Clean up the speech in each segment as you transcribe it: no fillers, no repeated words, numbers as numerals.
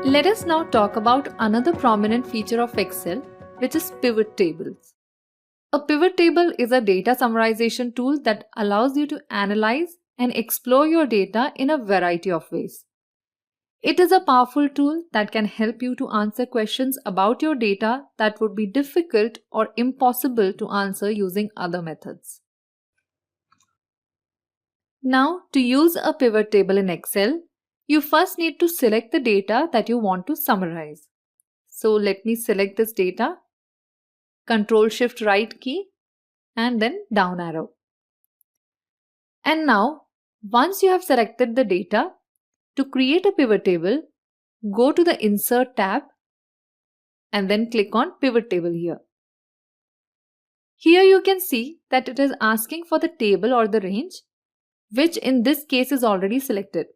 Let us now talk about another prominent feature of Excel, which is pivot tables. A pivot table is a data summarization tool that allows you to analyze and explore your data in a variety of ways. It is a powerful tool that can help you to answer questions about your data that would be difficult or impossible to answer using other methods. Now, to use a pivot table in Excel, you first need to select the data that you want to summarize. So let me select this data, Ctrl-Shift-Right key, and then down arrow. And now, once you have selected the data, to create a pivot table, go to the Insert tab and then click on Pivot Table here. Here you can see that it is asking for the table or the range, which in this case is already selected.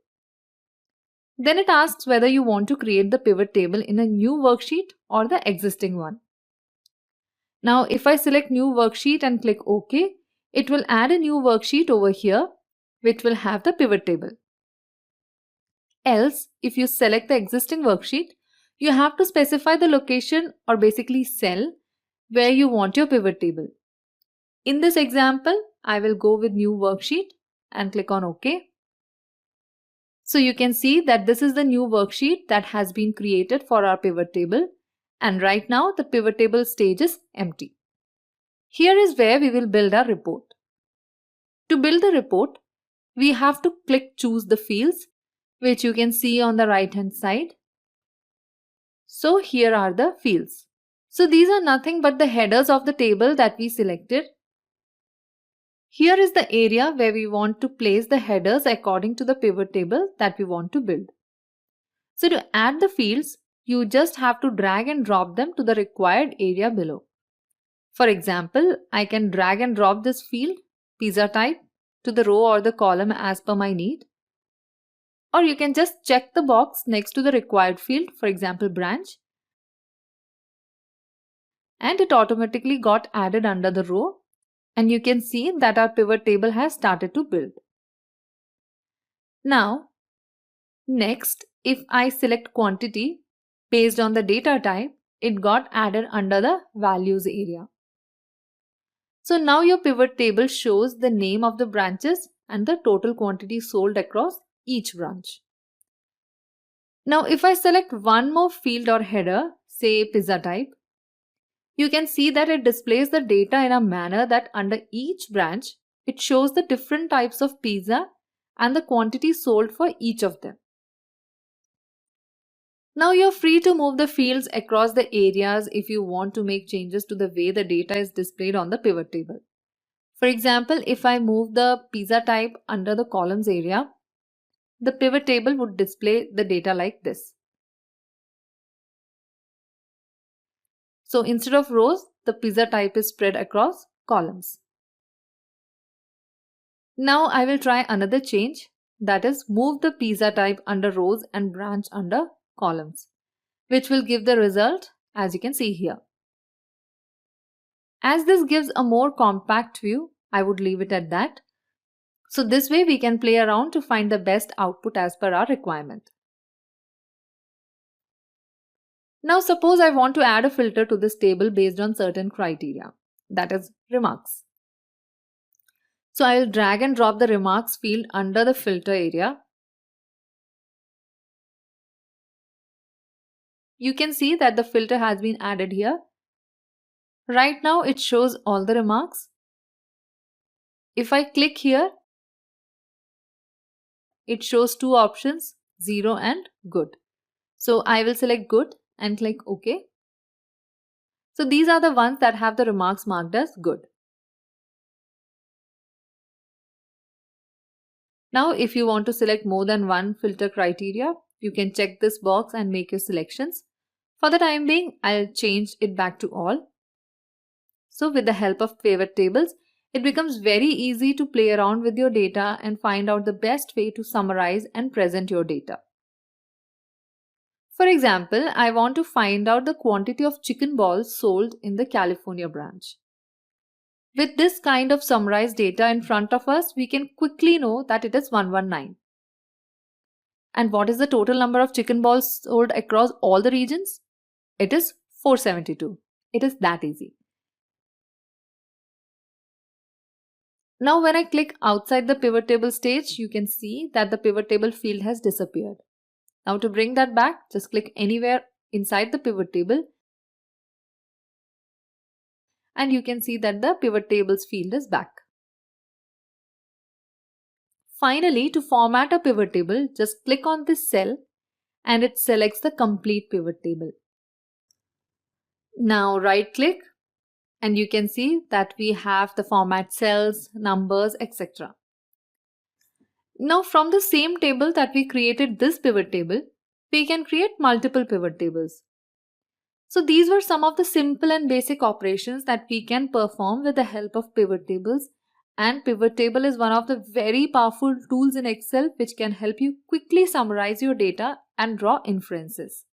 Then it asks whether you want to create the pivot table in a new worksheet or the existing one. Now, if I select New Worksheet and click OK, it will add a new worksheet over here, which will have the pivot table. Else, if you select the existing worksheet, you have to specify the location or basically cell where you want your pivot table. In this example, I will go with New Worksheet and click on OK. So you can see that this is the new worksheet that has been created for our pivot table, and right now the pivot table stage is empty. Here is where we will build our report. To build the report, we have to click Choose the Fields, which you can see on the right hand side. So here are the fields. So these are nothing but the headers of the table that we selected. Here is the area where we want to place the headers according to the pivot table that we want to build. So to add the fields, you just have to drag and drop them to the required area below. For example, I can drag and drop this field, pizza type, to the row or the column as per my need. Or you can just check the box next to the required field, for example branch, and it automatically got added under the row, and you can see that our pivot table has started to build. Now, next, if I select quantity based on the data type, it got added under the values area. So now your pivot table shows the name of the branches and the total quantity sold across each branch. Now if I select one more field or header, say pizza type, you can see that it displays the data in a manner that under each branch, it shows the different types of pizza and the quantity sold for each of them. Now you're free to move the fields across the areas if you want to make changes to the way the data is displayed on the pivot table. For example, if I move the pizza type under the columns area, the pivot table would display the data like this. So instead of rows, the pizza type is spread across columns. Now I will try another change, that is move the pizza type under rows and branch under columns, which will give the result as you can see here. As this gives a more compact view, I would leave it at that. So this way we can play around to find the best output as per our requirement. Now suppose I want to add a filter to this table based on certain criteria, that is remarks. So I will drag and drop the remarks field under the filter area. You can see that the filter has been added here. Right now it shows all the remarks. If I click here, it shows two options, 0 and good. So I will select good and click OK. So these are the ones that have the remarks marked as good. Now if you want to select more than one filter criteria, you can check this box and make your selections. For the time being, I'll change it back to all. So with the help of pivot tables, it becomes very easy to play around with your data and find out the best way to summarize and present your data. For example, I want to find out the quantity of chicken balls sold in the California branch. With this kind of summarized data in front of us, we can quickly know that it is 119. And what is the total number of chicken balls sold across all the regions? It is 472. It is that easy. Now when I click outside the pivot table stage, you can see that the pivot table field has disappeared. Now to bring that back, just click anywhere inside the pivot table and you can see that the pivot tables field is back. Finally, to format a pivot table, just click on this cell and it selects the complete pivot table. Now right click and you can see that we have the format cells, numbers, etc. Now from the same table that we created this pivot table, we can create multiple pivot tables. So these were some of the simple and basic operations that we can perform with the help of pivot tables. And pivot table is one of the very powerful tools in Excel which can help you quickly summarize your data and draw inferences.